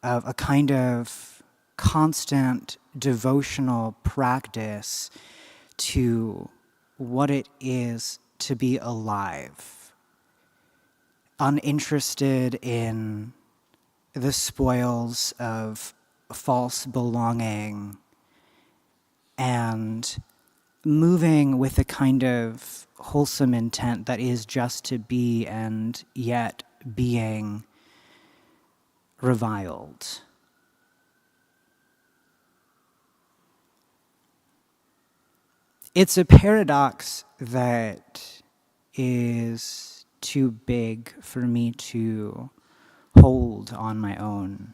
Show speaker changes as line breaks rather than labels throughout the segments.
of a kind of constant devotional practice to what it is to be alive, uninterested in the spoils of false belonging, and moving with a kind of wholesome intent that is just to be and yet being reviled. It's a paradox that is too big for me to hold on my own.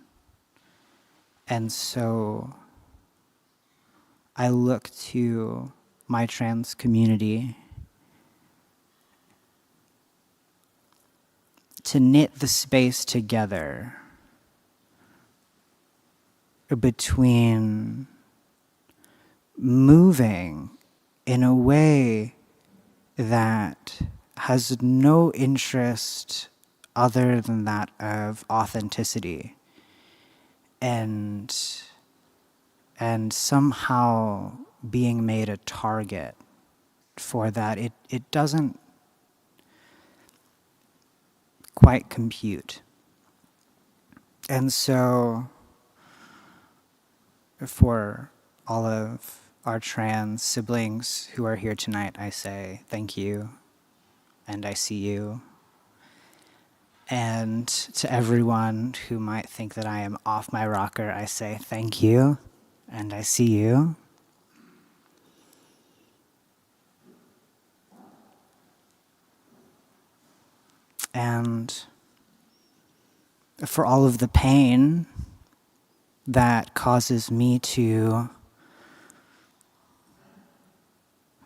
And so I look to my trans community to knit the space together between moving in a way that has no interest other than that of authenticity, and somehow being made a target for that. It doesn't quite compute. And so for all of our trans siblings who are here tonight, I say thank you, and I see you. And to everyone who might think that I am off my rocker, I say thank you, and I see you. And for all of the pain that causes me to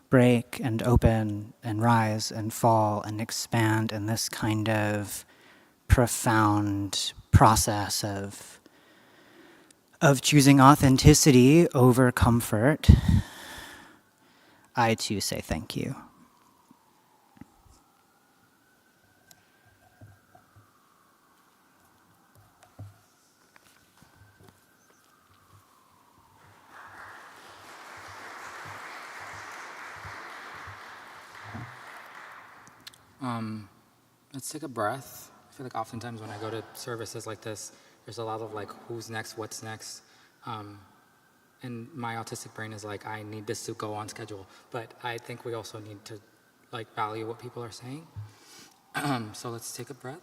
break and open and rise and fall and expand in this kind of profound process of choosing authenticity over comfort, I too say thank you.
Let's take a breath. I feel like oftentimes when I go to services like this, there's a lot of like, who's next, what's next? And my autistic brain is like, I need this to go on schedule. But I think we also need to like value what people are saying. So let's take a breath.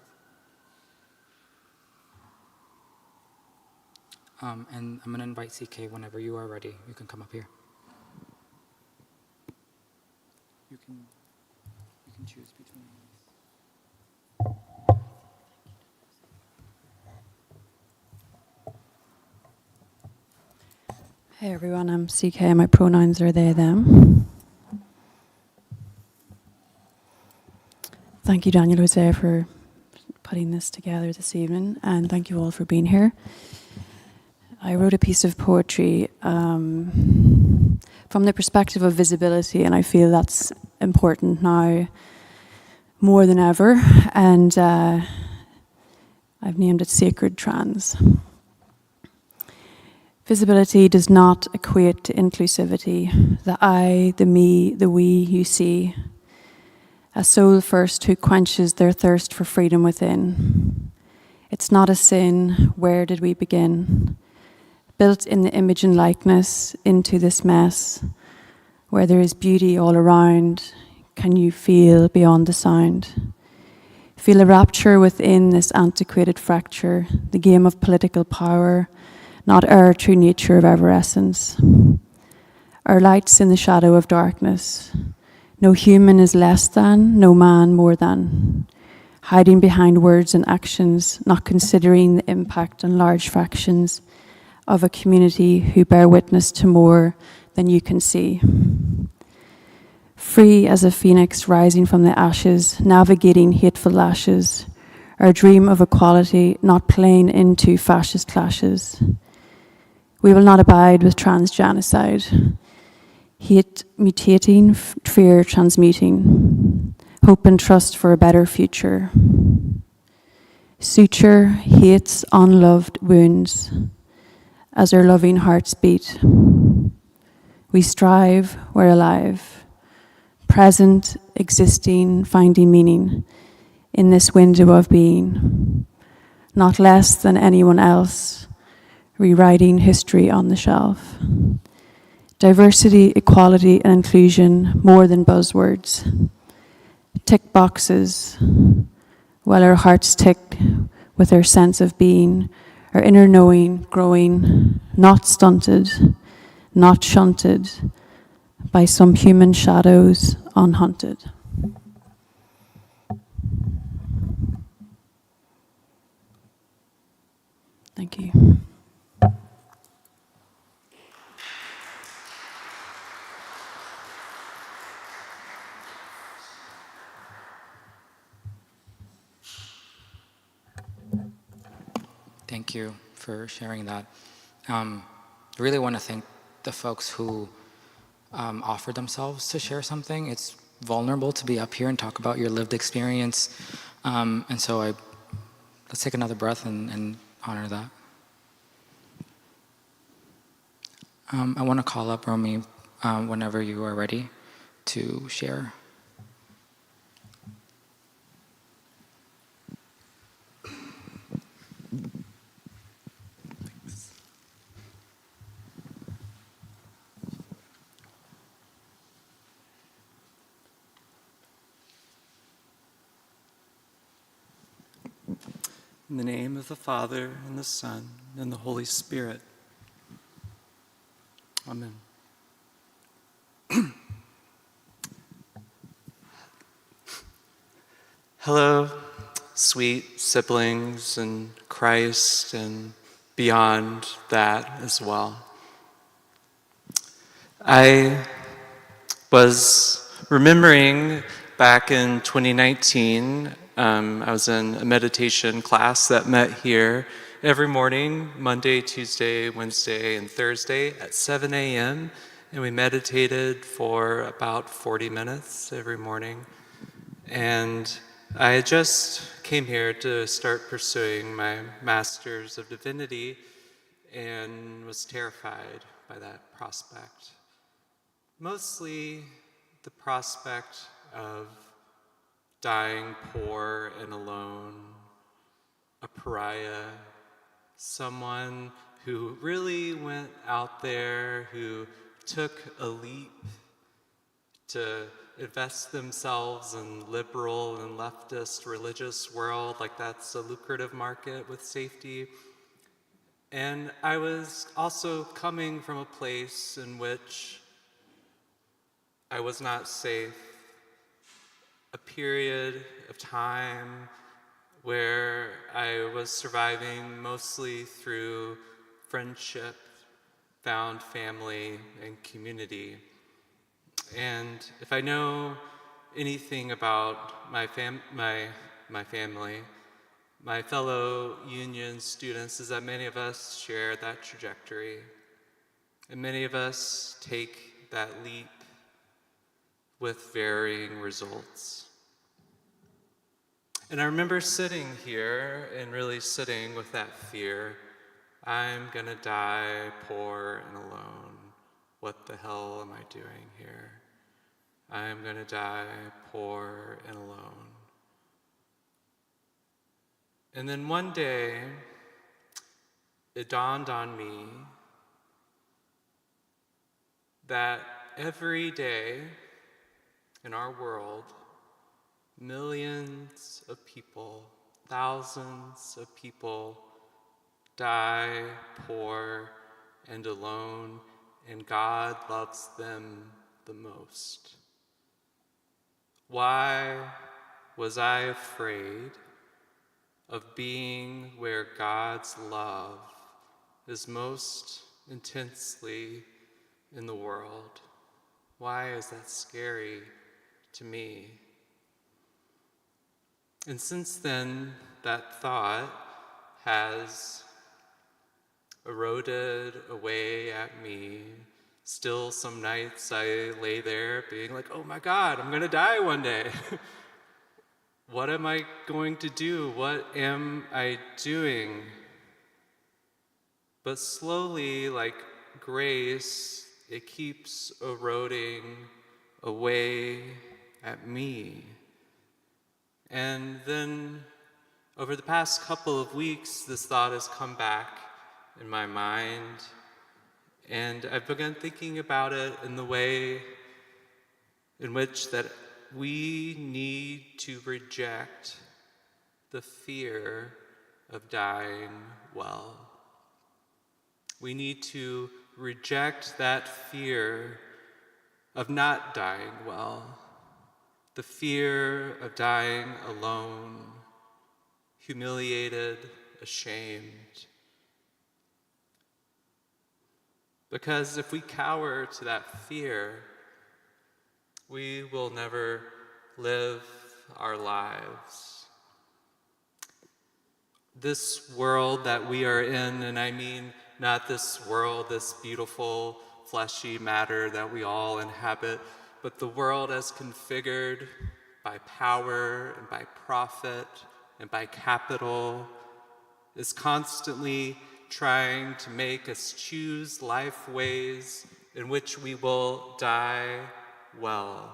And I'm gonna invite CK whenever you are ready. You can come up here. You can choose between these.
Hey everyone, I'm CK. My pronouns are they, them. Thank you, Daniel Jose, for putting this together this evening, and thank you all for being here. I wrote a piece of poetry from the perspective of visibility, and I feel that's important now more than ever, and I've named it Sacred Trans. Visibility does not equate to inclusivity, the I, the me, the we you see. A soul first who quenches their thirst for freedom within. It's not a sin, where did we begin? Built in the image and likeness into this mess, where there is beauty all around, can you feel beyond the sound? Feel a rapture within this antiquated fracture, the game of political power, not our true nature of ever essence. Our lights in the shadow of darkness. No human is less than, no man more than. Hiding behind words and actions, not considering the impact on large fractions of a community who bear witness to more than you can see. Free as a phoenix rising from the ashes, navigating hateful lashes. Our dream of equality, not playing into fascist clashes. We will not abide with trans genocide. Hate mutating, fear transmuting. Hope and trust for a better future. Suture hates unloved wounds as our loving hearts beat. We strive, we're alive, present, existing, finding meaning in this window of being, not less than anyone else, rewriting history on the shelf. Diversity, equality, and inclusion more than buzzwords. Tick boxes, while our hearts tick with our sense of being, our inner knowing growing, not stunted, not shunted by some human shadows unhunted. Thank you.
Thank you for sharing that. I really want to thank the folks who offered themselves to share something. It's vulnerable to be up here and talk about your lived experience. And so let's take another breath and honor that. I want to call up Romy whenever you are ready to share.
In the name of the Father, and the Son, and the Holy Spirit. Amen. Hello, sweet siblings in Christ and beyond that as well. I was remembering back in 2019, I was in a meditation class that met here every morning, Monday, Tuesday, Wednesday, and Thursday at 7 a.m. And we meditated for about 40 minutes every morning. And I just came here to start pursuing my Master's of Divinity and was terrified by that prospect. Mostly the prospect of dying poor and alone, a pariah, someone who really went out there, who took a leap to invest themselves in liberal and leftist religious world, like that's a lucrative market with safety. And I was also coming from a place in which I was not safe, a period of time where I was surviving mostly through friendship, found family, and community. And if I know anything about my family, my fellow union students, is that many of us share that trajectory. And many of us take that leap with varying results. And I remember sitting here and really sitting with that fear. I'm gonna die poor and alone. What the hell am I doing here? I'm gonna die poor and alone. And then one day, it dawned on me that every day in our world, millions of people, thousands of people die poor and alone, and God loves them the most. Why was I afraid of being where God's love is most intensely in the world? Why is that scary to me? And since then, that thought has eroded away at me. Still, some nights I lay there being like, oh my God, I'm gonna die one day. What am I going to do? What am I doing? But slowly, like grace, it keeps eroding away at me. And then over the past couple of weeks, this thought has come back in my mind, and I've begun thinking about it in the way in which that we need to reject the fear of dying well. We need to reject that fear of not dying well, the fear of dying alone, humiliated, ashamed. Because if we cower to that fear, we will never live our lives. This world that we are in, and I mean not this world, this beautiful fleshy matter that we all inhabit, but the world as configured by power and by profit and by capital is constantly trying to make us choose life ways in which we will die well.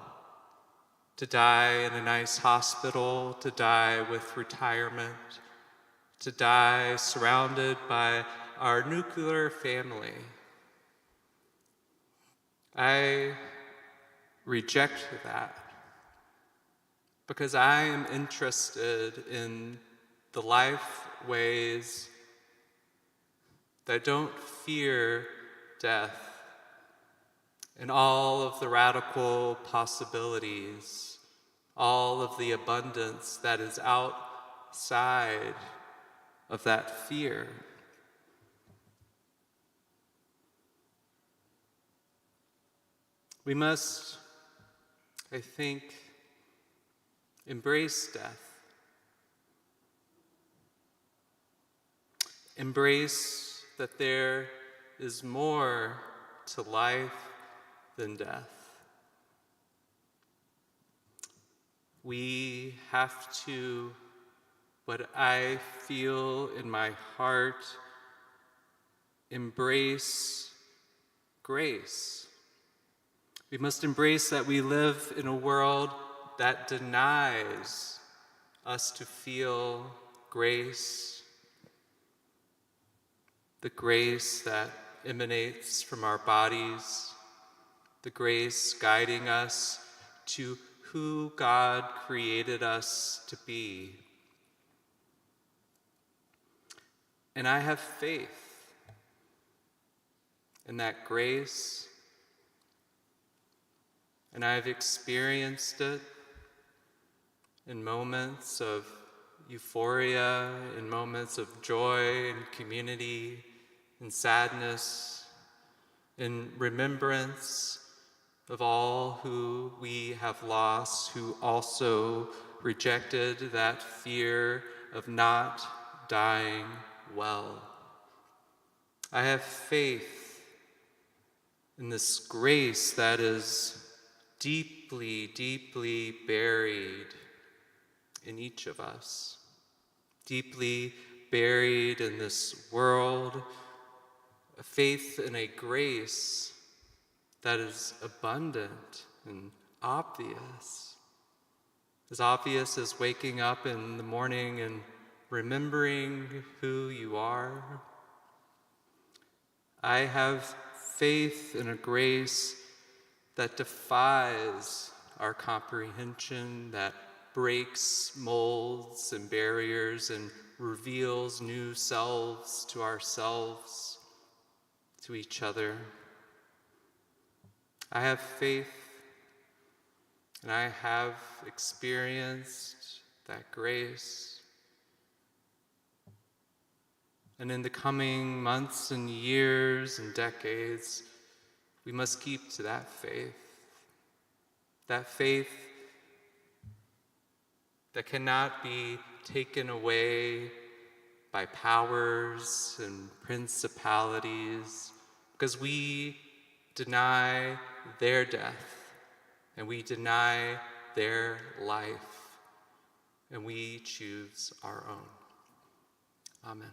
To die in a nice hospital, to die with retirement, to die surrounded by our nuclear family. I reject that because I am interested in the life ways that don't fear death and all of the radical possibilities, all of the abundance that is outside of that fear. We must, I think, embrace death. Embrace that there is more to life than death. We have to, what I feel in my heart, embrace grace. We must embrace that we live in a world that denies us to feel grace, the grace that emanates from our bodies, the grace guiding us to who God created us to be. And I have faith in that grace, and I've experienced it in moments of euphoria, in moments of joy and community, in sadness, in remembrance of all who we have lost, who also rejected that fear of not dying well. I have faith in this grace that is deeply, deeply buried in each of us, deeply buried in this world, a faith in a grace that is abundant and obvious as waking up in the morning and remembering who you are. I have faith in a grace that defies our comprehension, that breaks molds and barriers and reveals new selves to ourselves, to each other. I have faith, and I have experienced that grace. And in the coming months and years and decades, we must keep to that faith that cannot be taken away by powers and principalities, because we deny their death and we deny their life. and we choose our own. Amen.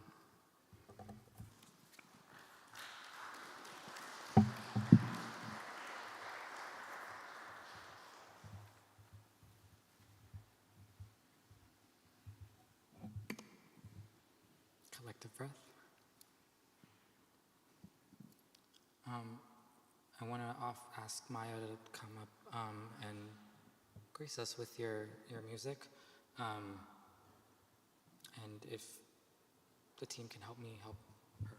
Collective breath. I want to ask Maya to come up and grace us with your music. And if the team can help me help her.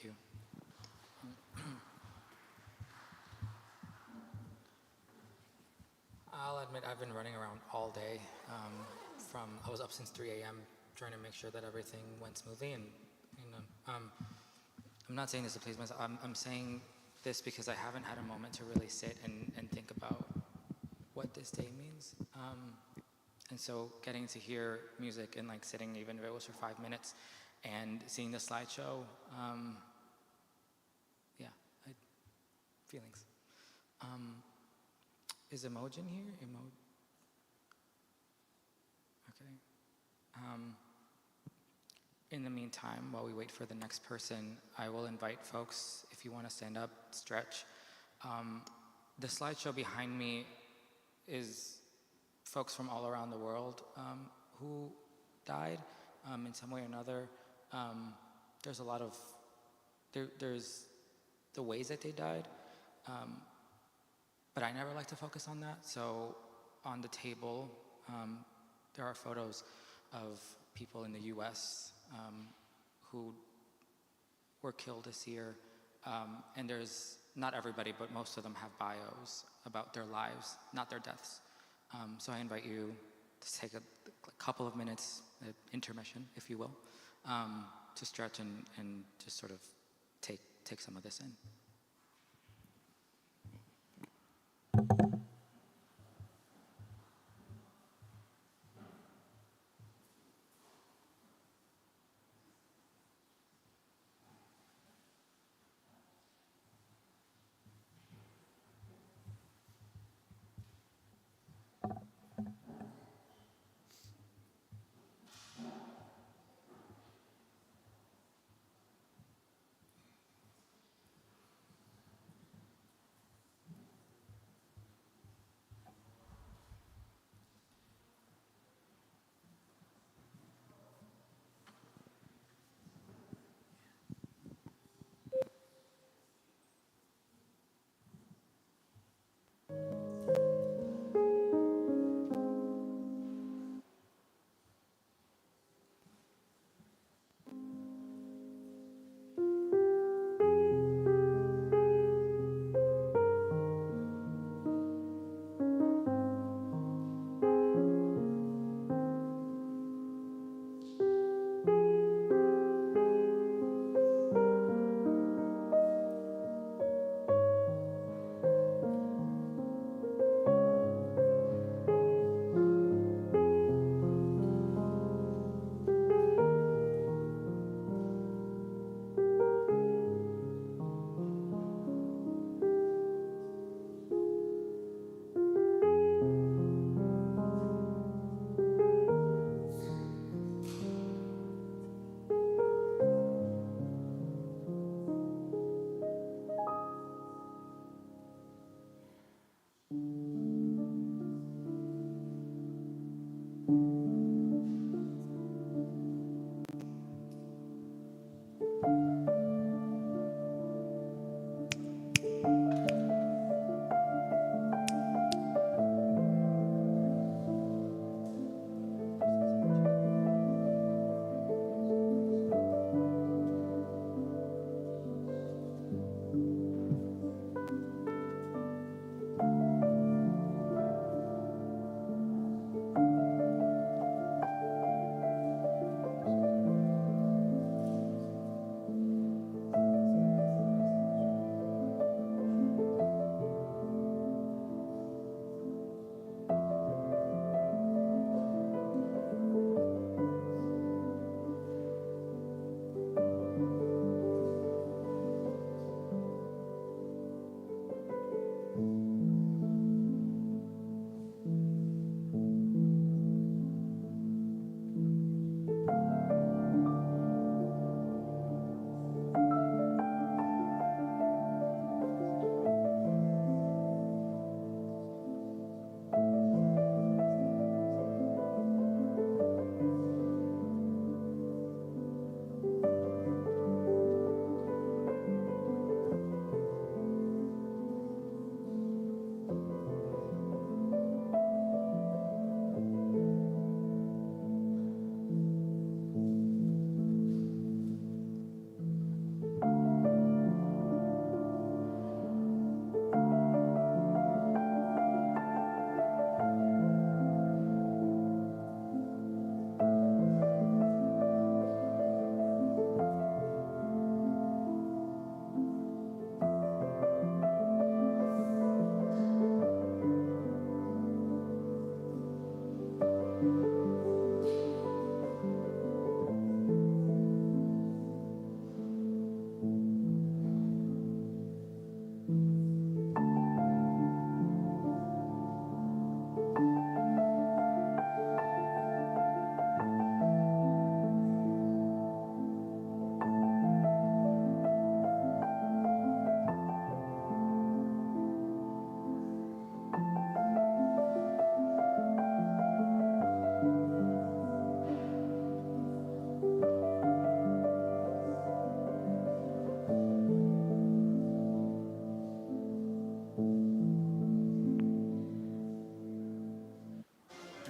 Thank you. I'll admit I've been running around all day. I was up since 3 a.m. trying to make sure that everything went smoothly, and I'm not saying this to please myself. I'm saying this because I haven't had a moment to really sit and think about what this day means. And so getting to hear music and like sitting, even if it was for 5 minutes, and seeing the slideshow, yeah, feelings. Is Emojin here? Okay. In the meantime, while we wait for the next person, I will invite folks, if you want to stand up, stretch. The slideshow behind me is folks from all around the world who died in some way or another. There's a lot of, there's the ways that they died, but I never like to focus on that. So on the table, there are photos of people in the US who were killed this year. And there's, not everybody, but most of them have bios about their lives, not their deaths. So I invite you to take a couple of minutes, intermission, if you will, to stretch and just sort of take some of this in.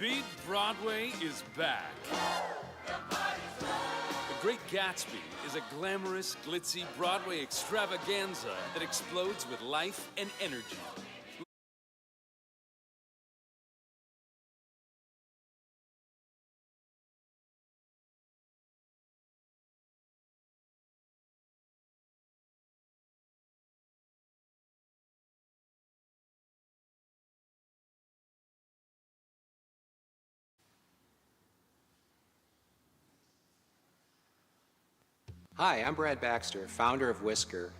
Beat Broadway is back. The Great Gatsby is a glamorous, glitzy Broadway extravaganza that explodes with life and energy.
Hi, I'm Brad Baxter, founder of Whisker.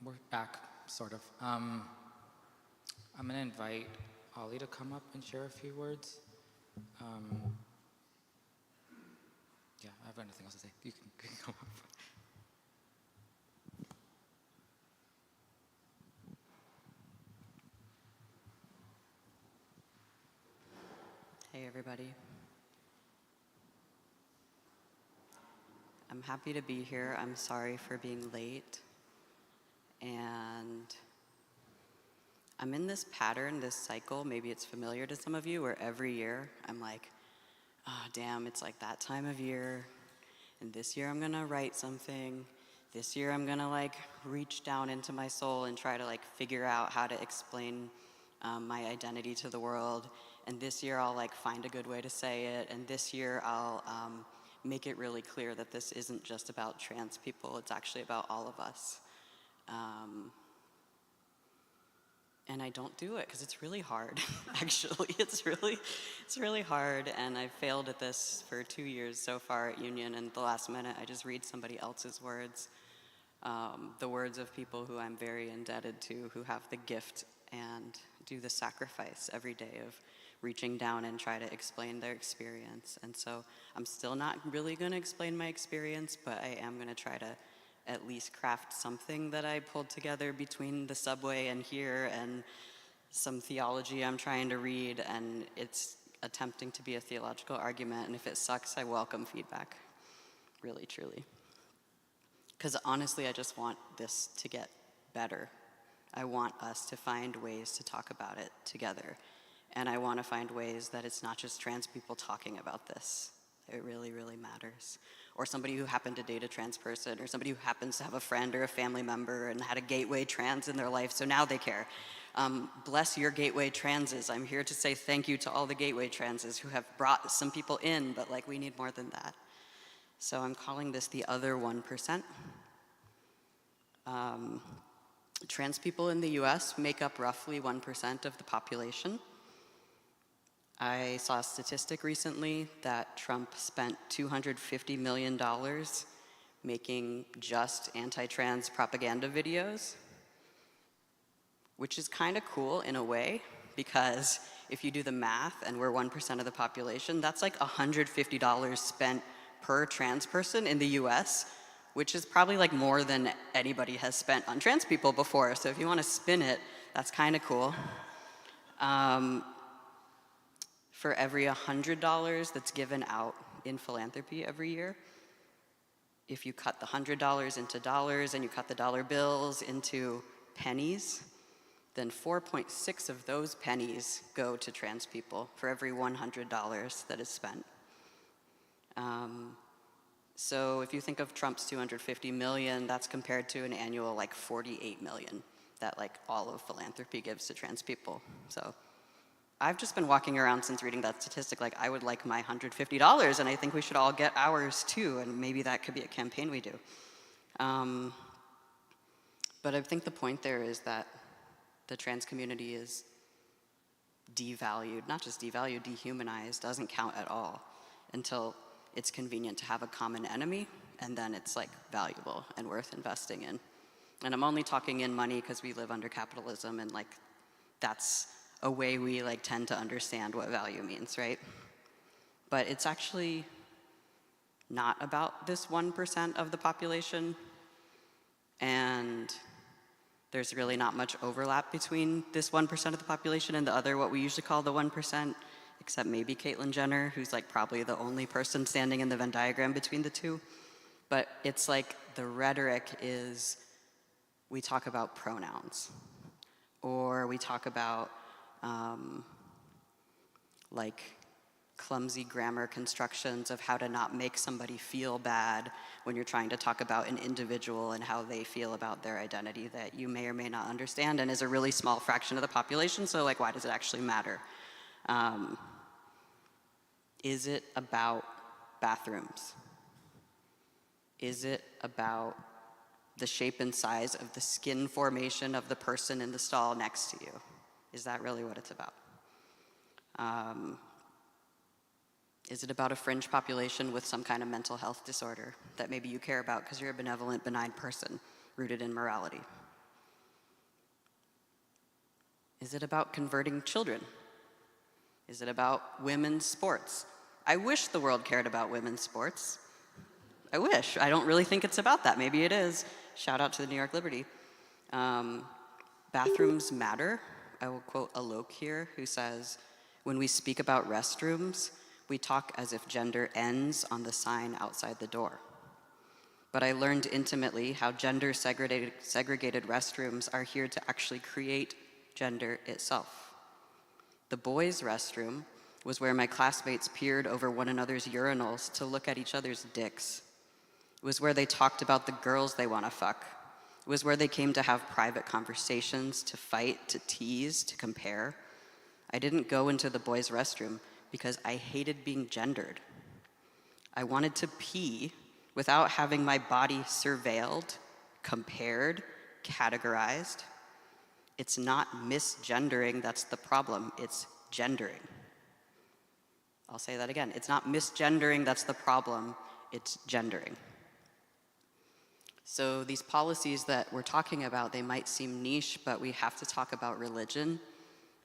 We're back, sort of. I'm going to invite Ollie to come up and share a few words. Yeah, I have nothing else to say. You can come up.
Hey, everybody. I'm happy to be here. I'm sorry for being late. And I'm in this pattern, this cycle, maybe it's familiar to some of you, where every year I'm like, oh, damn, it's like that time of year. And this year I'm gonna write something. This year I'm gonna like reach down into my soul and try to like figure out how to explain my identity to the world. And this year I'll like find a good way to say it. And this year I'll make it really clear that this isn't just about trans people, it's actually about all of us. And I don't do it because it's really hard. Actually, it's really hard. And I've failed at this for 2 years so far at Union. And the last minute, I just read somebody else's words, the words of people who I'm very indebted to, who have the gift and do the sacrifice every day of reaching down and try to explain their experience. And so I'm still not really going to explain my experience, but I am going to try to at least craft something that I pulled together between the subway and here and some theology I'm trying to read, and it's attempting to be a theological argument, and if it sucks, I welcome feedback, really, truly. Because honestly, I just want this to get better. I want us to find ways to talk about it together, and I want to find ways that it's not just trans people talking about this. It really, really matters. Or somebody who happened to date a trans person, or somebody who happens to have a friend or a family member and had a gateway trans in their life, so now they care. Bless your gateway transes. I'm here to say thank you to all the gateway transes who have brought some people in, but like we need more than that. So I'm calling this the other 1%. Trans people in the US make up roughly 1% of the population. I saw a statistic recently that Trump spent $250 million making just anti-trans propaganda videos, which is kind of cool in a way, because if you do the math and we're 1% of the population, that's like $150 spent per trans person in the US, which is probably like more than anybody has spent on trans people before. So if you want to spin it, that's kind of cool. For every $100 that's given out in philanthropy every year, if you cut the $100 into dollars and you cut the dollar bills into pennies, then 4.6 of those pennies go to trans people for every $100 that is spent. So if you think of Trump's $250 million, that's compared to an annual like $48 million that like all of philanthropy gives to trans people. So I've just been walking around since reading that statistic like I would like my $150, and I think we should all get ours too, and maybe that could be a campaign we do. But I think the point there is that the trans community is devalued, not just devalued, dehumanized, doesn't count at all until it's convenient to have a common enemy, and then it's like valuable and worth investing in. And I'm only talking in money because we live under capitalism, and like that's a way we like tend to understand what value means, right? But it's actually not about this 1% of the population, and there's really not much overlap between this 1% of the population and the other, what we usually call the 1%, except maybe Caitlyn Jenner, who's like probably the only person standing in the Venn diagram between the two. But it's like the rhetoric is, we talk about pronouns, or we talk about like clumsy grammar constructions of how to not make somebody feel bad when you're trying to talk about an individual and how they feel about their identity that you may or may not understand and is a really small fraction of the population, so like why does it actually matter? Is it about bathrooms? Is it about the shape and size of the skin formation of the person in the stall next to you? Is that really what it's about? Is it about a fringe population with some kind of mental health disorder that maybe you care about because you're a benevolent, benign person? rooted in morality? Is it about converting children? Is it about women's sports? I wish the world cared about women's sports. I wish. I don't really think it's about that. Maybe it is. Shout out to the New York Liberty. Bathrooms matter. I will quote Alok here, who says, "When we speak about restrooms, we talk as if gender ends on the sign outside the door." But I learned intimately how gender segregated restrooms are here to actually create gender itself. The boys' restroom was where my classmates peered over one another's urinals to look at each other's dicks. It was where they talked about the girls they want to fuck. It was where they came to have private conversations, to fight, to tease, to compare. I didn't go into the boys' restroom because I hated being gendered. I wanted to pee without having my body surveilled, compared, categorized. It's not misgendering that's the problem, it's gendering. I'll say that again. It's not misgendering that's the problem, it's gendering. So these policies that we're talking about, they might seem niche, but we have to talk about religion,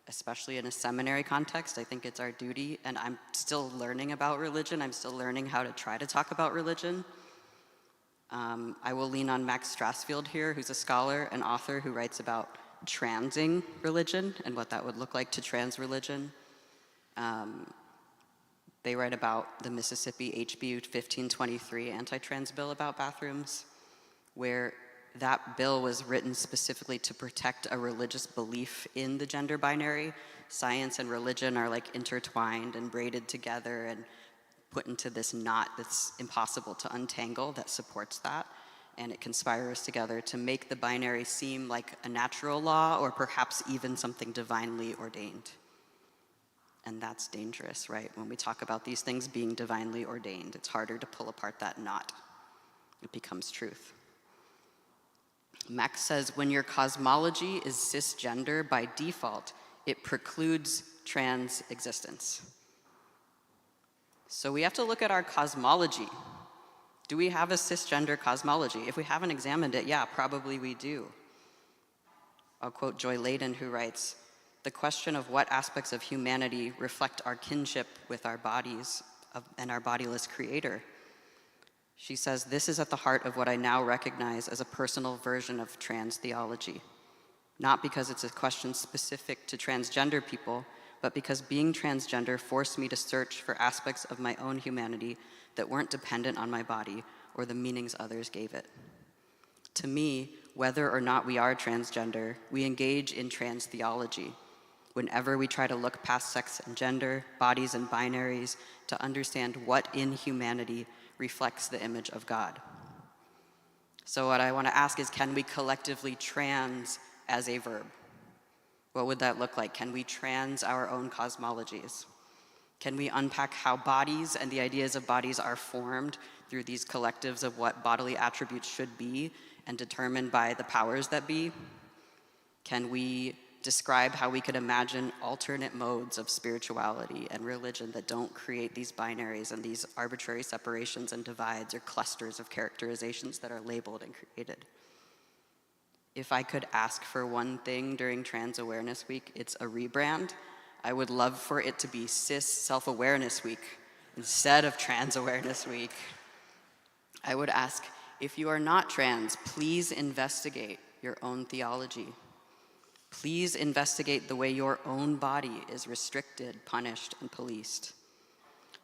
especially in a seminary context. I think it's our duty, and I'm still learning about religion. I'm still learning how to try to talk about religion. I will lean on Max Strassfield here, who's a scholar and author who writes about transing religion and what that would look like to trans religion. They write about the Mississippi HB 1523 anti-trans bill about bathrooms, where that bill was written specifically to protect a religious belief in the gender binary. Science and religion are like intertwined and braided together and put into this knot that's impossible to untangle that supports that. And it conspires together to make the binary seem like a natural law or perhaps even something divinely ordained. And that's dangerous, right? When we talk about these things being divinely ordained, it's harder to pull apart that knot. It becomes truth. Max says, when your cosmology is cisgender by default, it precludes trans existence. So we have to look at our cosmology. Do we have a cisgender cosmology? If we haven't examined it, yeah, probably we do. I'll quote Joy Layden, who writes, "The question of what aspects of humanity reflect our kinship with our bodies and our bodiless creator." She says, "This is at the heart of what I now recognize as a personal version of trans theology. Not because it's a question specific to transgender people, but because being transgender forced me to search for aspects of my own humanity that weren't dependent on my body or the meanings others gave it. To me, whether or not we are transgender, we engage in trans theology. Whenever we try to look past sex and gender, bodies and binaries, to understand what in humanity reflects the image of God." So what I want to ask is, can we collectively trans as a verb? What would that look like? Can we trans our own cosmologies? Can we unpack how bodies and the ideas of bodies are formed through these collectives of what bodily attributes should be and determined by the powers that be? Can we describe how we could imagine alternate modes of spirituality and religion that don't create these binaries and these arbitrary separations and divides or clusters of characterizations that are labeled and created? If I could ask for one thing during Trans Awareness Week, it's a rebrand. I would love for it to be Cis Self-Awareness Week instead of Trans Awareness Week. I would ask, if you are not trans, please investigate your own theology. Please investigate the way your own body is restricted, punished, and policed.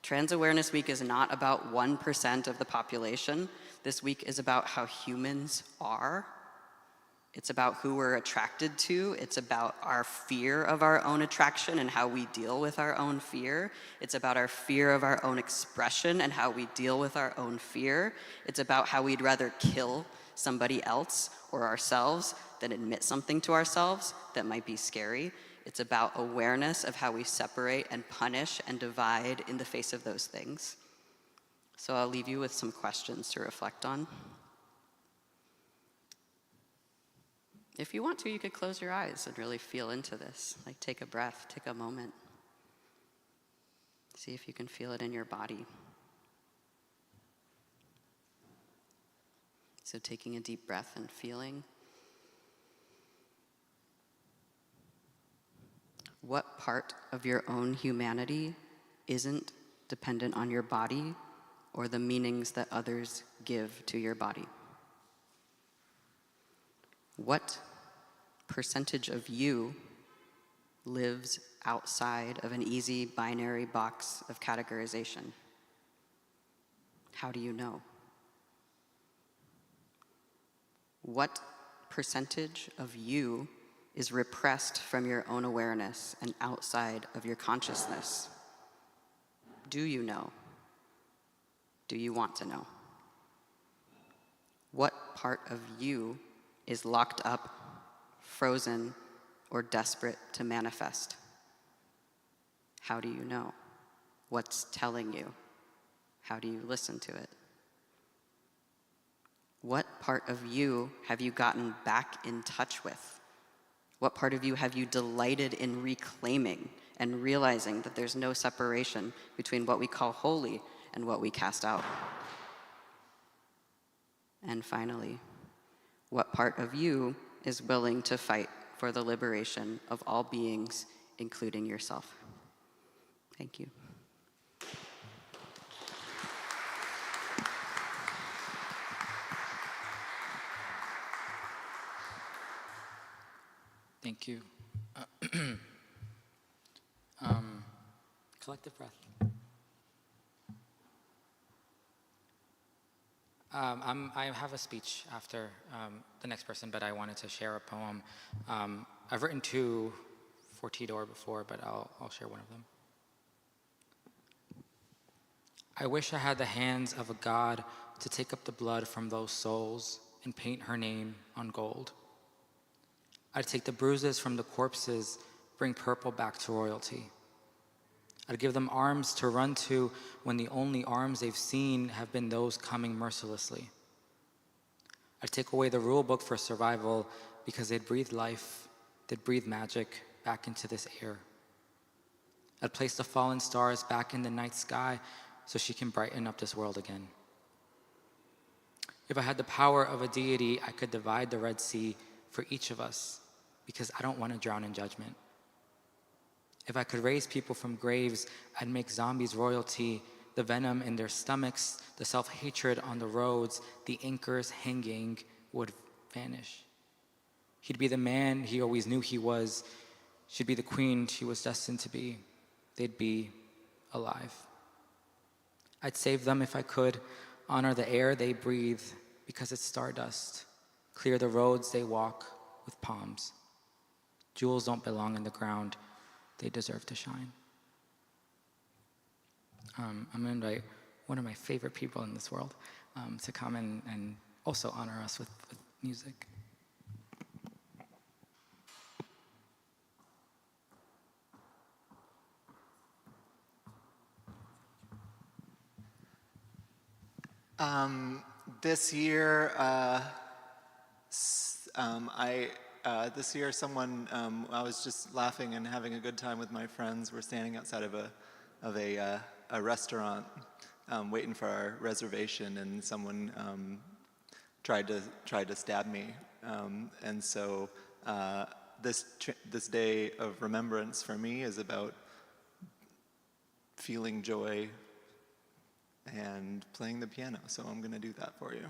Trans Awareness Week is not about 1% of the population. This week is about how humans are. It's about who we're attracted to. It's about our fear of our own attraction and how we deal with our own fear. It's about our fear of our own expression and how we deal with our own fear. It's about how we'd rather kill somebody else or ourselves than admit something to ourselves that might be scary. It's about awareness of how we separate and punish and divide in the face of those things. So I'll leave you with some questions to reflect on. If you want to, you could close your eyes and really feel into this. Like, take a breath, take a moment. See if you can feel it in your body. So taking a deep breath and feeling. What part of your own humanity isn't dependent on your body or the meanings that others give to your body? What percentage of you lives outside of an easy binary box of categorization? How do you know? What percentage of you is repressed from your own awareness and outside of your consciousness? Do you know? Do you want to know? What part of you is locked up, frozen, or desperate to manifest? How do you know? What's telling you? How do you listen to it? What part of you have you gotten back in touch with? What part of you have you delighted in reclaiming and realizing that there's no separation between what we call holy and what we cast out? And finally, what part of you is willing to fight for the liberation of all beings, including yourself? Thank you.
Thank you. Collective breath. I have a speech after the next person, but I wanted to share a poem. I've written two for Tidor before, but I'll share one of them. I wish I had the hands of a god to take up the blood from those souls and paint her name on gold. I'd take the bruises from the corpses, bring purple back to royalty. I'd give them arms to run to when the only arms they've seen have been those coming mercilessly. I'd take away the rule book for survival because they'd breathe life, they'd breathe magic back into this air. I'd place the fallen stars back in the night sky so she can brighten up this world again. If I had the power of a deity, I could divide the Red Sea for each of us because I don't want to drown in judgment. If I could raise people from graves, I'd make zombies royalty, the venom in their stomachs, the self-hatred on the roads, the anchors hanging would vanish. He'd be the man he always knew he was. She'd be the queen she was destined to be. They'd be alive. I'd save them if I could, honor the air they breathe because it's stardust, clear the roads they walk with palms. Jewels don't belong in the ground. They deserve to shine. I'm going to invite one of my favorite people in this world to come and also honor us with music.
This year, I was just laughing and having a good time with my friends. We're standing outside of a restaurant, waiting for our reservation, and someone tried to stab me. And so this day of remembrance for me is about feeling joy and playing the piano. So I'm going to do that for you.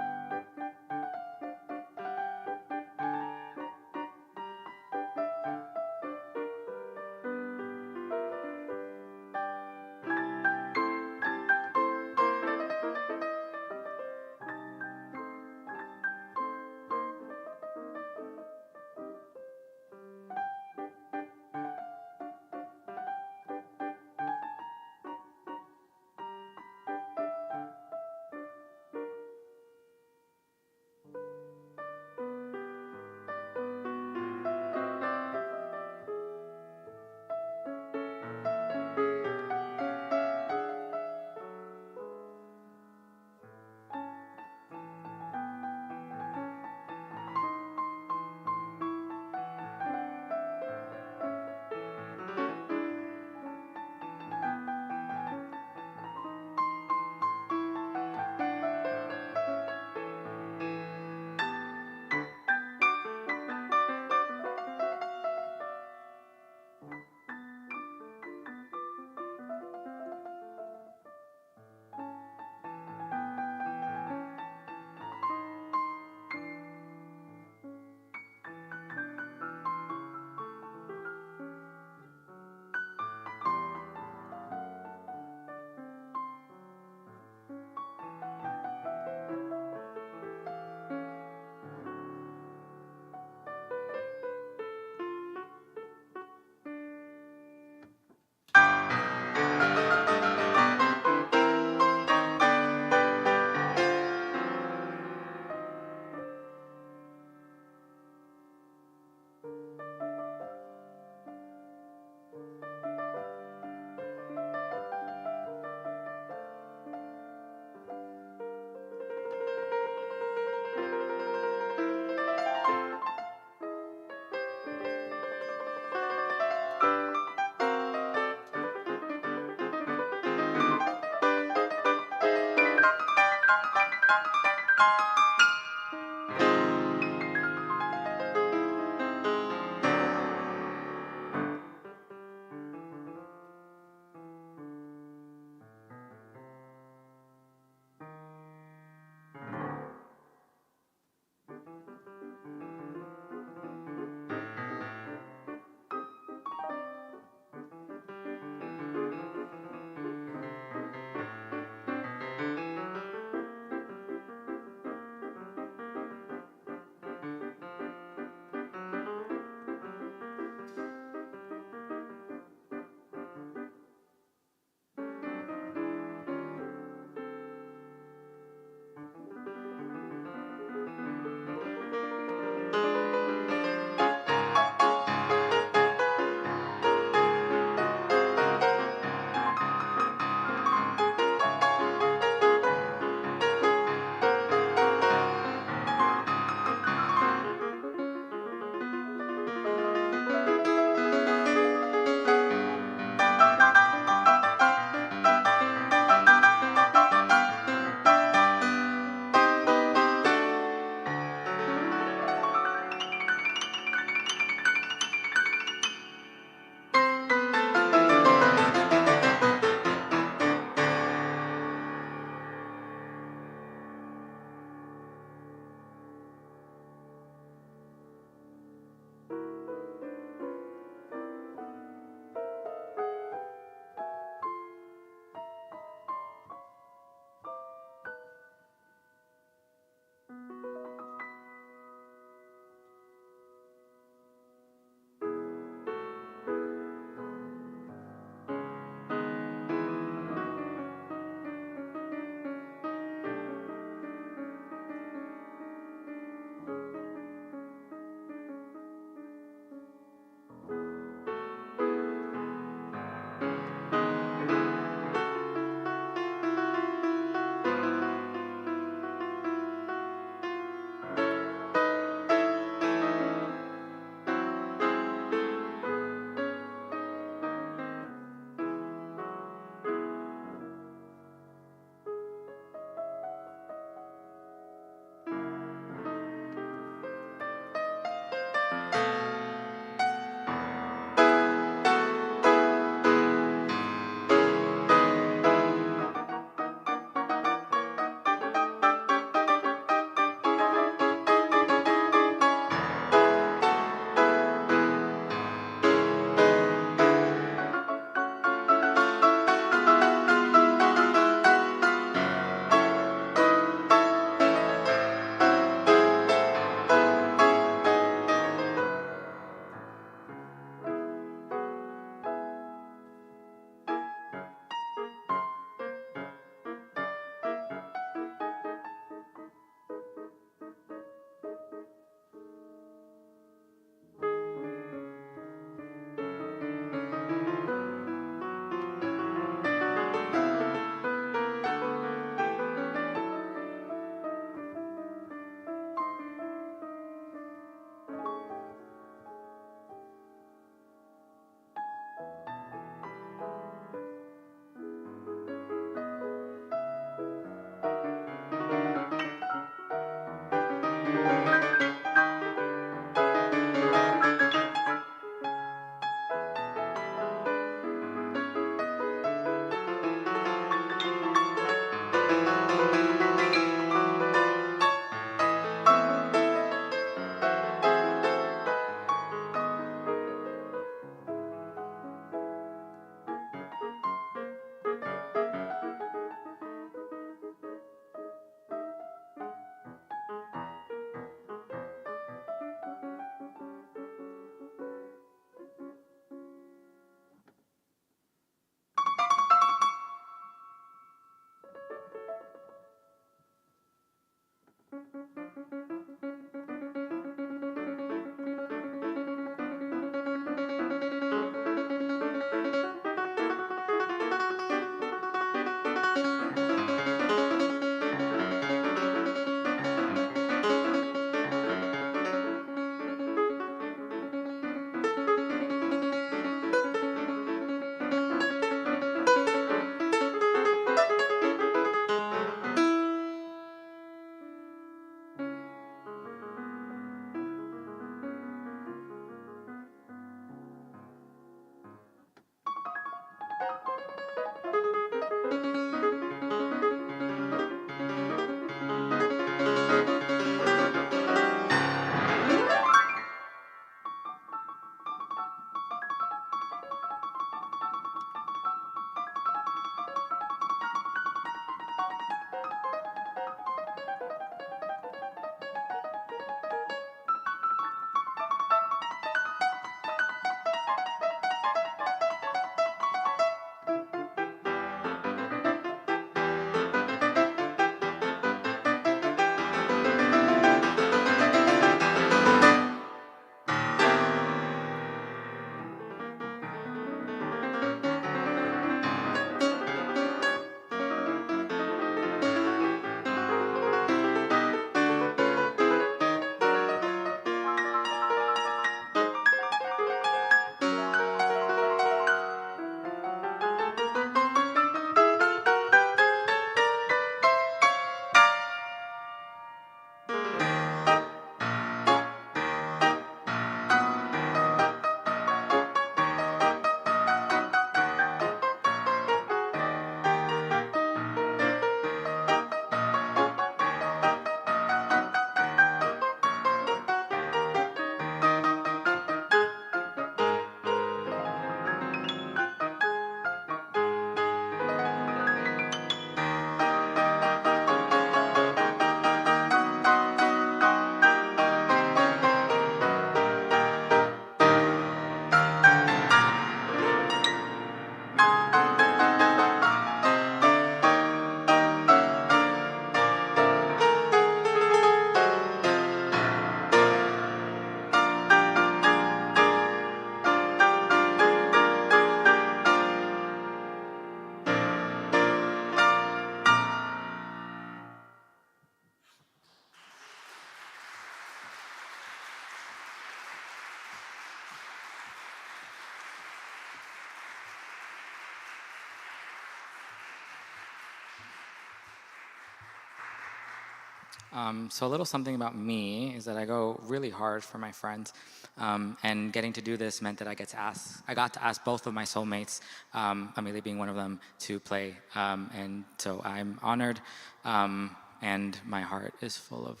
So a little something about me is that I go really hard for my friends, and getting to do this meant that I got to ask both of my soulmates, Amelia being one of them, to play, and so I'm honored, and my heart is full of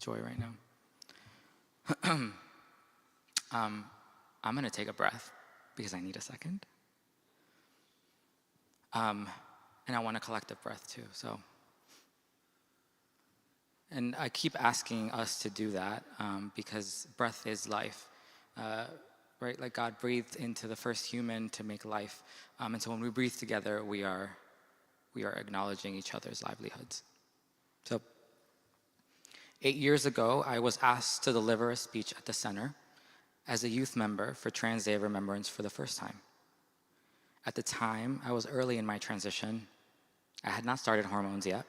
joy right now. I'm gonna take a breath because I need a second, and I want a collective breath too. And I keep asking us to do that because breath is life, right? Like God breathed into the first human to make life. And so when we breathe together, we are acknowledging each other's livelihoods. So 8 years ago, I was asked to deliver a speech at the center as a youth member for Trans Day of Remembrance for the first time. At the time, I was early in my transition. I had not started hormones yet.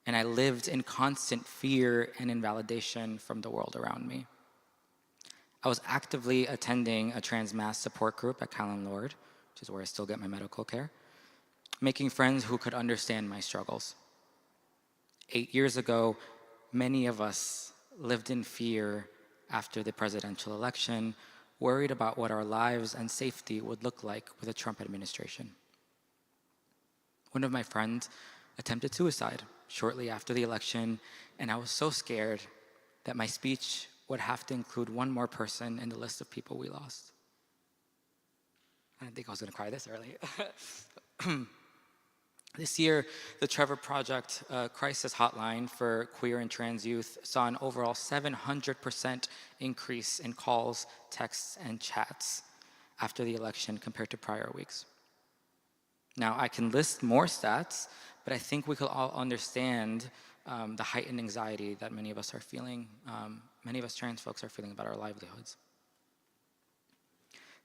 And I lived in constant fear and invalidation from the world around me. I was actively attending a trans mass support group at Calum Lord, which is where I still get my medical care, making friends who could understand my struggles. 8 years ago, many of us lived in fear after the presidential election, worried about what our lives and safety would look like with a Trump administration. One of my friends attempted suicide shortly after the election, and I was so scared that my speech would have to include one more person in the list of people we lost. I didn't think I was going to cry this early. This year, the Trevor Project crisis hotline for queer and trans youth saw an overall 700% increase in calls, texts, and chats after the election compared to prior weeks. Now, I can list more stats, but I think we could all understand the heightened anxiety that many of us are feeling, many of us trans folks are feeling about our livelihoods.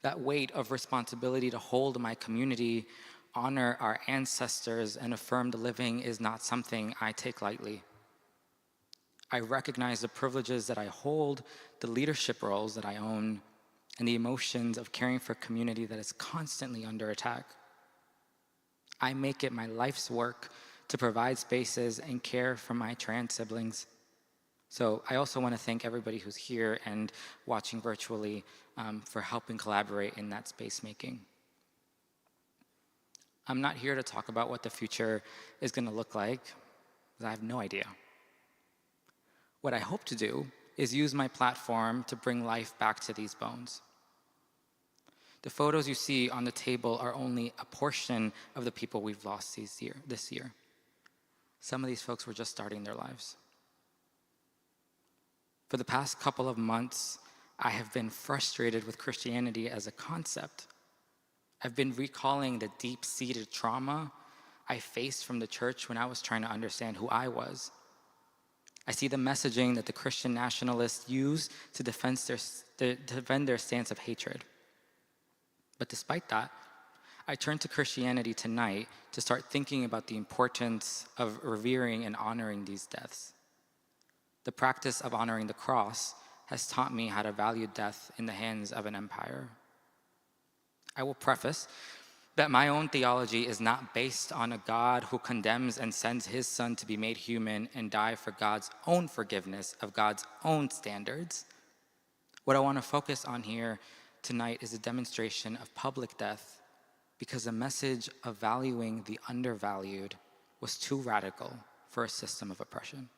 That weight of responsibility to hold my community, honor our ancestors, and affirm the living is not something I take lightly. I recognize the privileges that I hold, the leadership roles that I own, and the emotions of caring for a community that is constantly under attack. I make it my life's work to provide spaces and care for my trans siblings. So I also want to thank everybody who's here and watching virtually for helping collaborate in that space making. I'm not here to talk about what the future is going to look like, because I have no idea. What I hope to do is use my platform to bring life back to these bones. The photos you see on the table are only a portion of the people we've lost this year. Some of these folks were just starting their lives. For the past couple of months, I have been frustrated with Christianity as a concept. I've been recalling the deep-seated trauma I faced from the church when I was trying to understand who I was. I see the messaging that the Christian nationalists use to defend their stance of hatred. But despite that, I turn to Christianity tonight to start thinking about the importance of revering and honoring these deaths. The practice of honoring the cross has taught me how to value death in the hands of an empire. I will preface that my own theology is not based on a God who condemns and sends his son to be made human and die for God's own forgiveness of God's own standards. What I want to focus on here tonight is a demonstration of public death because the message of valuing the undervalued was too radical for a system of oppression.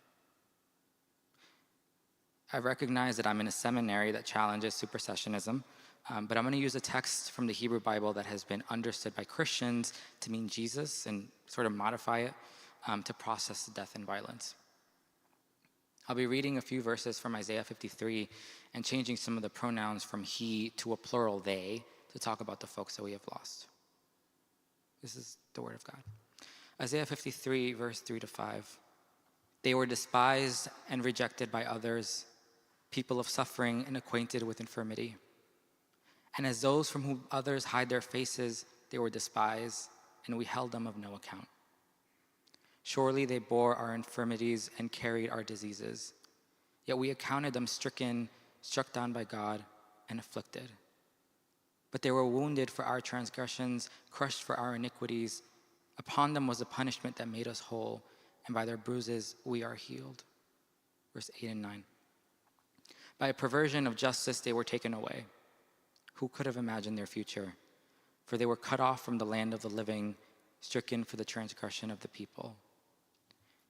I recognize that I'm in a seminary that challenges supersessionism, but I'm going to use a text from the Hebrew Bible that has been understood by Christians to mean Jesus and sort of modify it to process the death and violence. I'll be reading a few verses from Isaiah 53 and changing some of the pronouns from he to a plural they to talk about the folks that we have lost. This is the word of God. Isaiah 53, verse 3-5. They were despised and rejected by others, people of suffering and acquainted with infirmity. And as those from whom others hide their faces, they were despised, and we held them of no account. Surely they bore our infirmities and carried our diseases. Yet we accounted them stricken, struck down by God, and afflicted. But they were wounded for our transgressions, crushed for our iniquities. Upon them was the punishment that made us whole, and by their bruises we are healed. Verse 8 and 9. By a perversion of justice they were taken away. Who could have imagined their future? For they were cut off from the land of the living, stricken for the transgression of the people.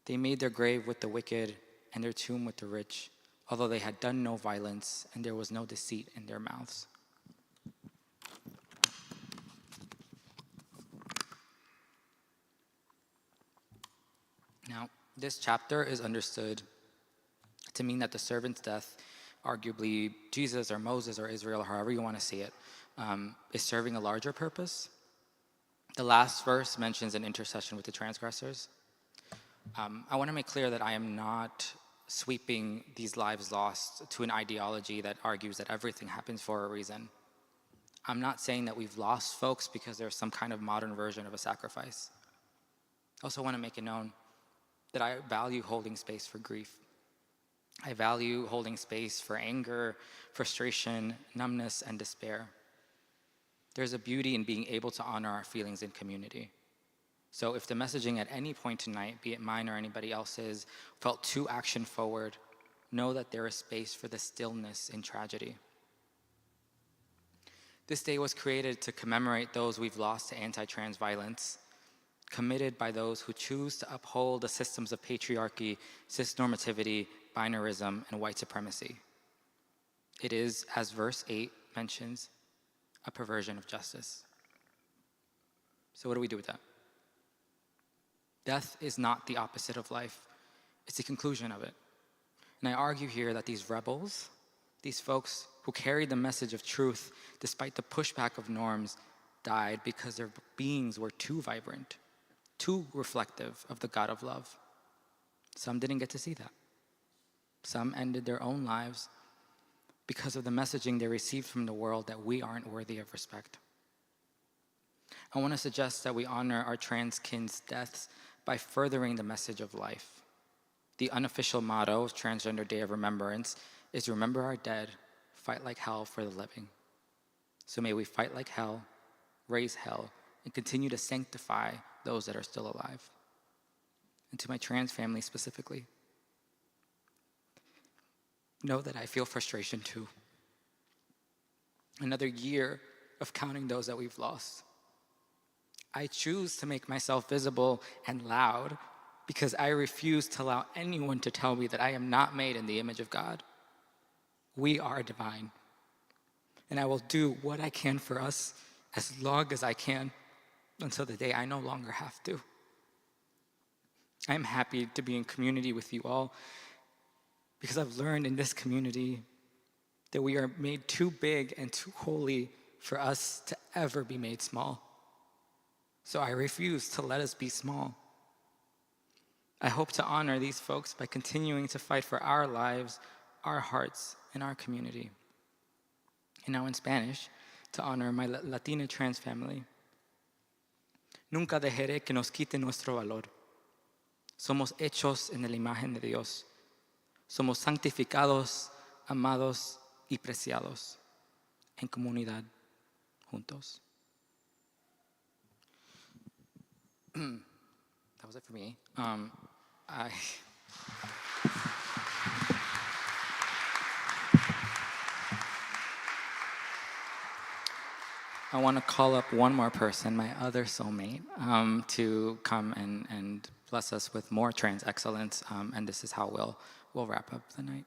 They made their grave with the wicked and their tomb with the rich, although they had done no violence and there was no deceit in their mouths. Now, this chapter is understood to mean that the servant's death, arguably Jesus or Moses or Israel, or however you want to see it, is serving a larger purpose. The last verse mentions an intercession with the transgressors. I want to make clear that I am not sweeping these lives lost to an ideology that argues that everything happens for a reason. I'm not saying that we've lost folks because there's some kind of modern version of a sacrifice. I also want to make it known that I value holding space for grief. I value holding space for anger, frustration, numbness, and despair. There's a beauty in being able to honor our feelings in community. So if the messaging at any point tonight, be it mine or anybody else's, felt too action forward, know that there is space for the stillness in tragedy. This day was created to commemorate those we've lost to anti-trans violence, committed by those who choose to uphold the systems of patriarchy, cisnormativity, binarism, and white supremacy. It is, as verse 8 mentions, a perversion of justice. So what do we do with that? Death is not the opposite of life. It's the conclusion of it. And I argue here that these rebels, these folks who carried the message of truth despite the pushback of norms, died because their beings were too vibrant, too reflective of the God of love. Some didn't get to see that. Some ended their own lives because of the messaging they received from the world that we aren't worthy of respect. I want to suggest that we honor our trans kin's deaths by furthering the message of life. The unofficial motto of Transgender Day of Remembrance is remember our dead, fight like hell for the living. So may we fight like hell, raise hell, and continue to sanctify those that are still alive. And to my trans family specifically, know that I feel frustration too. Another year of counting those that we've lost. I choose to make myself visible and loud because I refuse to allow anyone to tell me that I am not made in the image of God. We are divine. And I will do what I can for us as long as I can until the day I no longer have to. I'm happy to be in community with you all because I've learned in this community that we are made too big and too holy for us to ever be made small. So I refuse to let us be small. I hope to honor these folks by continuing to fight for our lives, our hearts, and our community. And now in Spanish, to honor my Latina trans family. Nunca dejaré que nos quite nuestro valor. Somos hechos en la imagen de Dios. Somos santificados, amados y preciados en comunidad juntos. That was it for me. I want to call up one more person, my other soulmate, to come and bless us with more trans excellence, and this is how we'll wrap up the night.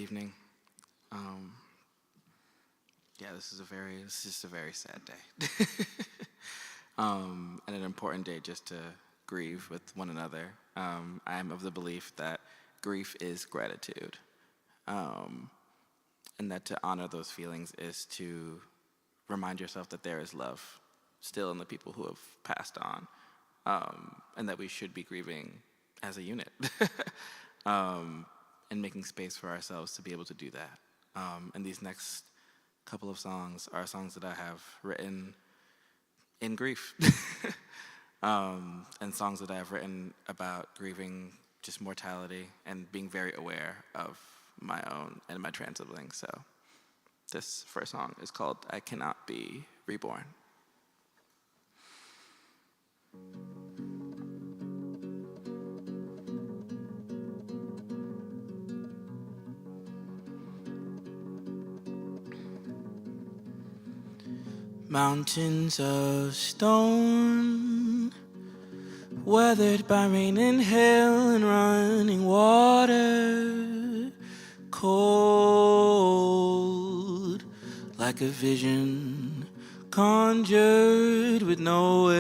evening. Yeah, this is just a very sad day. And an important day just to grieve with one another. I am of the belief that grief is gratitude. And that to honor those feelings is to remind yourself that there is love still in the people who have passed on. And that we should be grieving as a unit. And making space for ourselves to be able to do that. And these next couple of songs are songs that I have written in grief. And songs that I have written about grieving just mortality and being very aware of my own and my trans siblings. So this first song is called I Cannot Be Reborn. Mountains of stone, weathered by rain and hail and running water, cold like a vision conjured with nowhere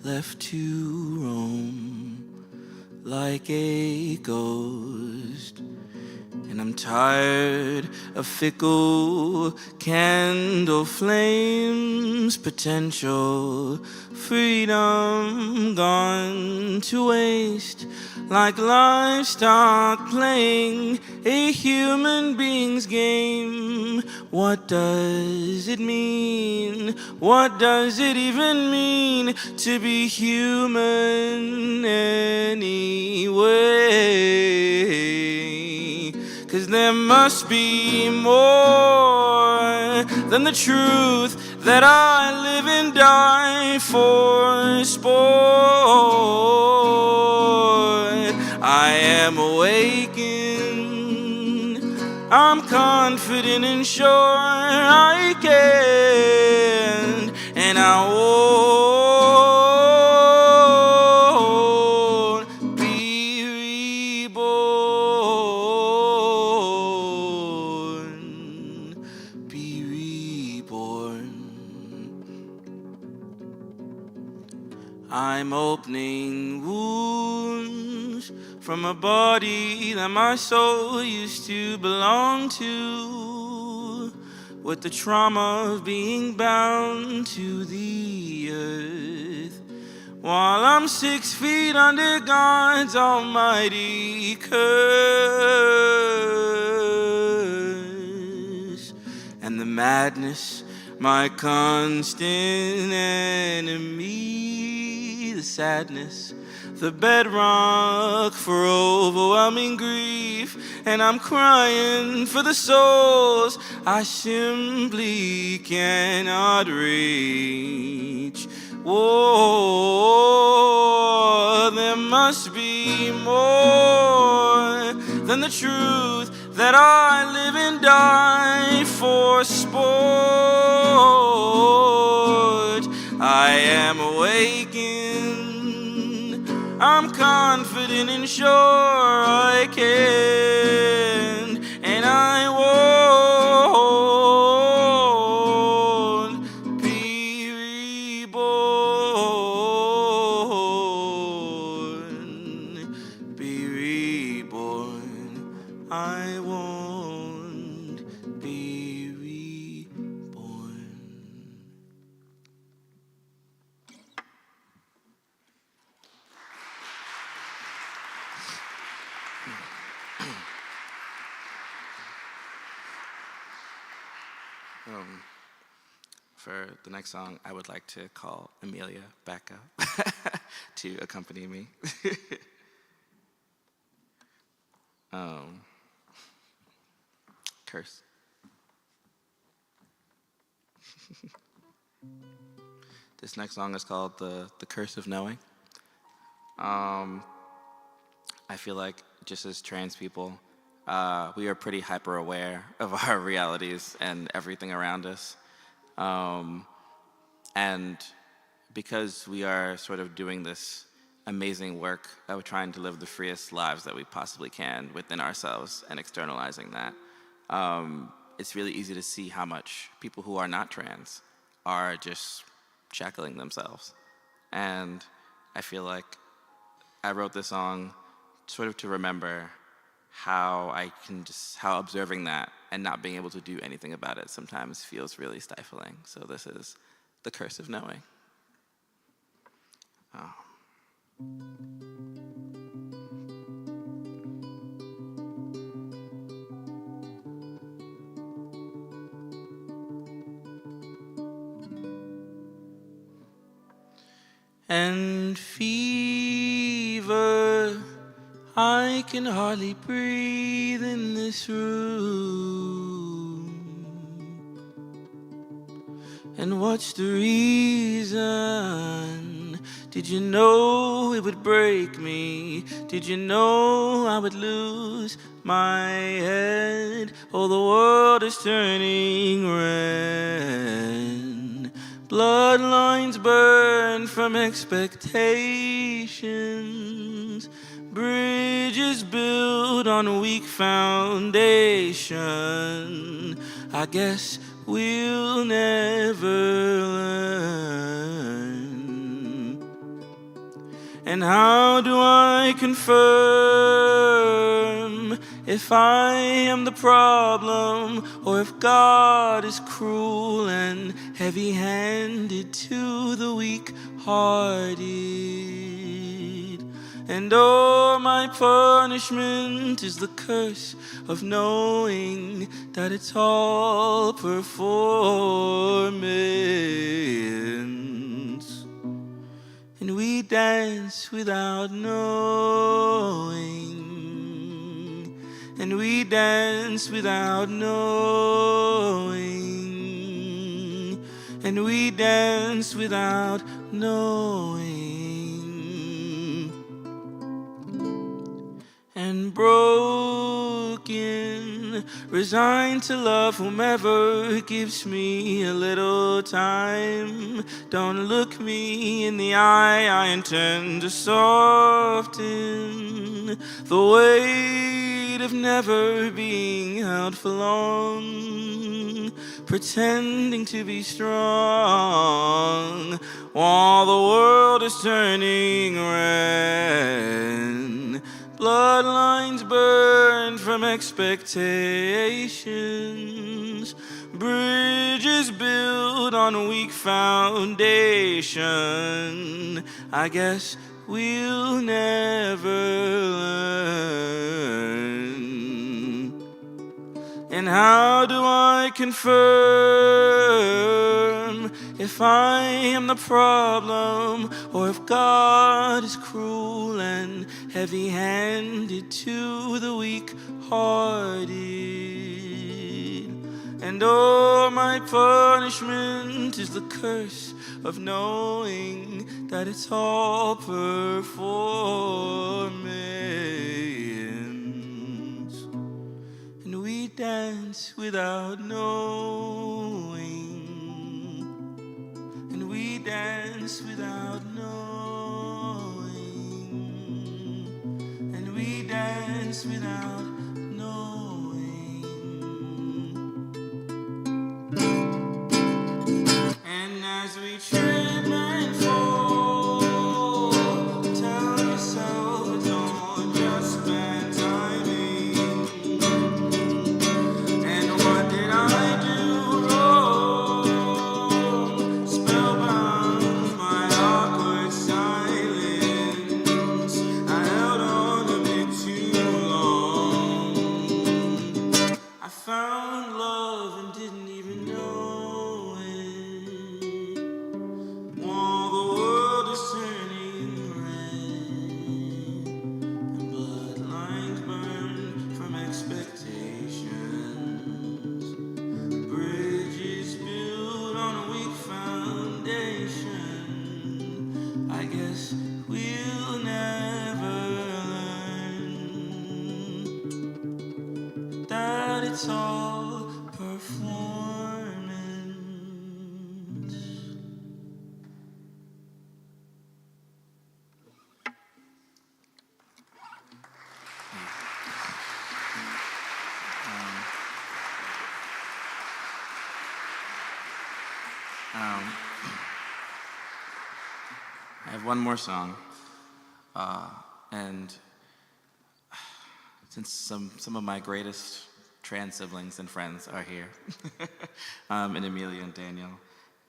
left to roam, like a ghost. And I'm tired of fickle candle flames, potential freedom gone to waste, like livestock playing a human being's game. What does it mean? What does it even mean to be human anyway? 'Cause there must be more than the truth that I live and die for sport. I am awakened, I'm confident and sure I can, and I won't be reborn. Be reborn. I'm opening wounds from a body that my soul used to belong to, with the trauma of being bound to the earth, while I'm 6 feet under God's almighty curse. And the madness, my constant enemy, the sadness, the bedrock for overwhelming grief, and I'm crying for the souls I simply cannot reach. Whoa, there must be more than the truth that I live and die for sport. I am awakened, I'm confident and sure I can, and I won't be reborn. Be reborn. I won't be reborn. For the next song, I would like to call Amelia back up to accompany me. Curse. This next song is called The Curse of Knowing. I feel like just as trans people, we are pretty hyper aware of our realities and everything around us. And because we are sort of doing this amazing work of trying to live the freest lives that we possibly can within ourselves and externalizing that. It's really easy to see how much people who are not trans are just shackling themselves. And I feel like I wrote this song sort of to remember how how observing that and not being able to do anything about it sometimes feels really stifling. So this is The Curse of Knowing. Oh. And fever, I can hardly breathe in this room. And what's the reason? Did you know it would break me? Did you know I would lose my head? Oh, the world is turning red. Bloodlines burn from expectations. Bridges built on weak foundation. I guess we'll never learn. And how do I confirm if I am the problem, or if God is cruel and heavy-handed to the weak-hearted? And oh, my punishment is the curse of knowing that it's all performance. And we dance without knowing. And we dance without knowing. And we dance without knowing. And broken, resigned to love whomever gives me a little time. Don't look me in the eye, I intend to soften the weight of never being held for long, pretending to be strong while the world is turning red. Bloodlines burned from expectations. Bridges built on weak foundation. I guess we'll never learn. And how do I confirm if I am the problem, or if God is cruel and heavy-handed to the weak-hearted? And oh, my punishment is the curse of knowing that it's all performance. And we dance without knowing. And we dance without knowing. And we dance without knowing. And as we trip and fall, tell yourself it's all just bad timing. And what did I do wrong? Spellbound by awkward silence. I held on a bit too long. I found love and didn't even know it. While the world is turning red, and bloodlines burn from expectations. Bridges built on a weak foundation. I guess we'll never learn that it's all performance. I have one more song, and since some of my greatest trans siblings and friends are here, and Amelia and Daniel,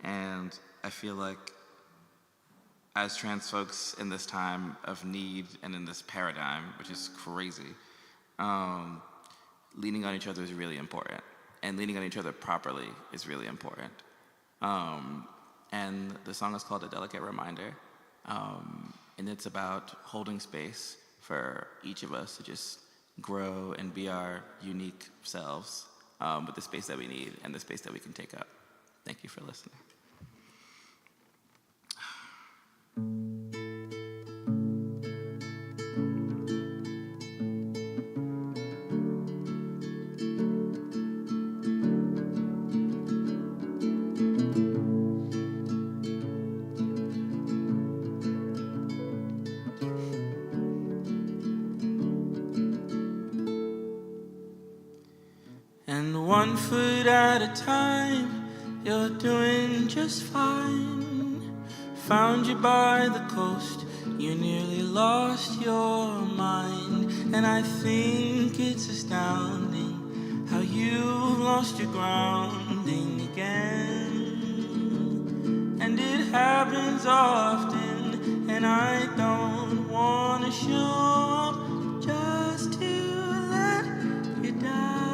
and I feel like as trans folks in this time of need and in this paradigm, which is crazy, leaning on each other is really important, and leaning on each other properly is really important. And the song is called A Delicate Reminder, and it's about holding space for each of us to just grow and be our unique selves with the space that we need and the space that we can take up. Thank you for listening. And 1 foot at a time, you're doing just fine. Found you by the coast, you nearly lost your mind. And I think it's astounding how you've lost your grounding again. And it happens often, and I don't wanna show up just to let you down.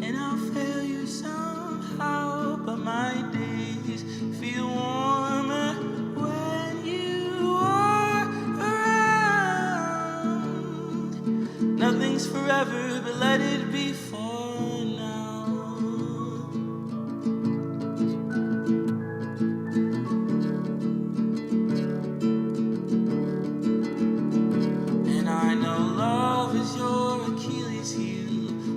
And I'll fail you somehow, but my days feel warmer when you are around. Nothing's forever, but let it be for now. And I know love is your Achilles heel.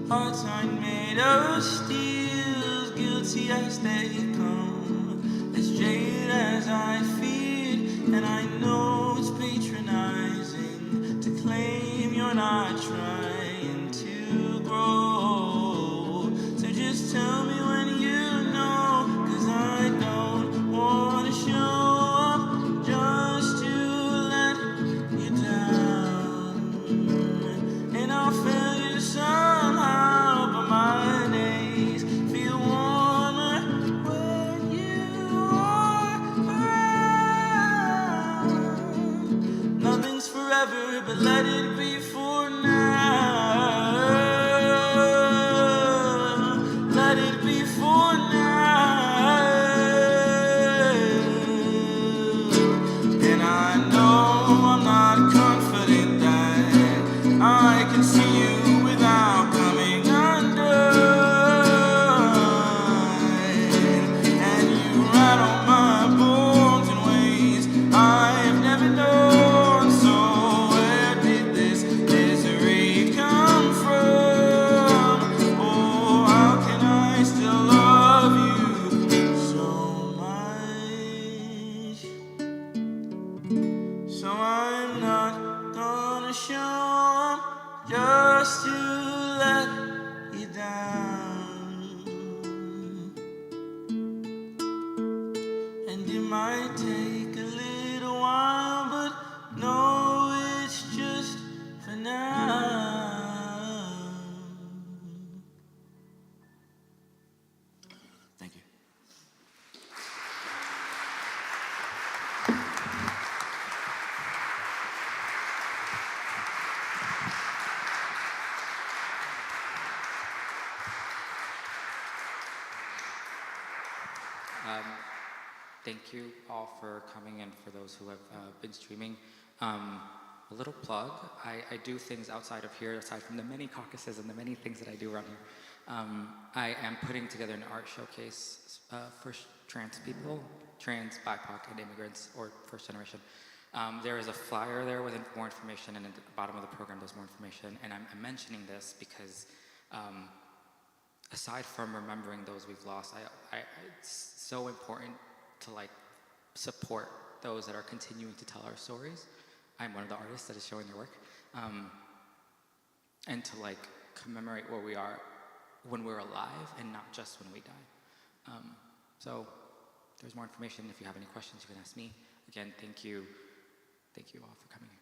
Hearts aren't made of steel, guilty as they come, as jaded as I feared. And I know it's patronizing to claim you're not trying to grow. So just tell me when you know, 'cause I don't wanna show up just to let you down. And I'll fail you somehow, but my days feel warmer when you are around. Nothing's forever, but let it be for now. Let it be for now. And I know I'm not confident that I can see you without coming undone. And you rattle my bones in ways I've never known. So where did this misery come from? Oh, how can I still love you so much? So I'm not gonna show up just to let you down. And it might take a little while, but no, it's just for now. Thank you.
Thank you all for coming and for those who have been streaming. A little plug, I do things outside of here, aside from the many caucuses and the many things that I do around here. I am putting together an art showcase for trans people, trans, BIPOC, and immigrants, or first generation. There is a flyer there with more information, and at the bottom of the program there's more information. And I'm mentioning this because aside from remembering those we've lost, it's so important to support those that are continuing to tell our stories. I'm one of the artists that is showing their work, and to commemorate where we are when we're alive and not just when we die. So there's more information. If you have any questions, you can ask me. Again, thank you. Thank you all for coming here.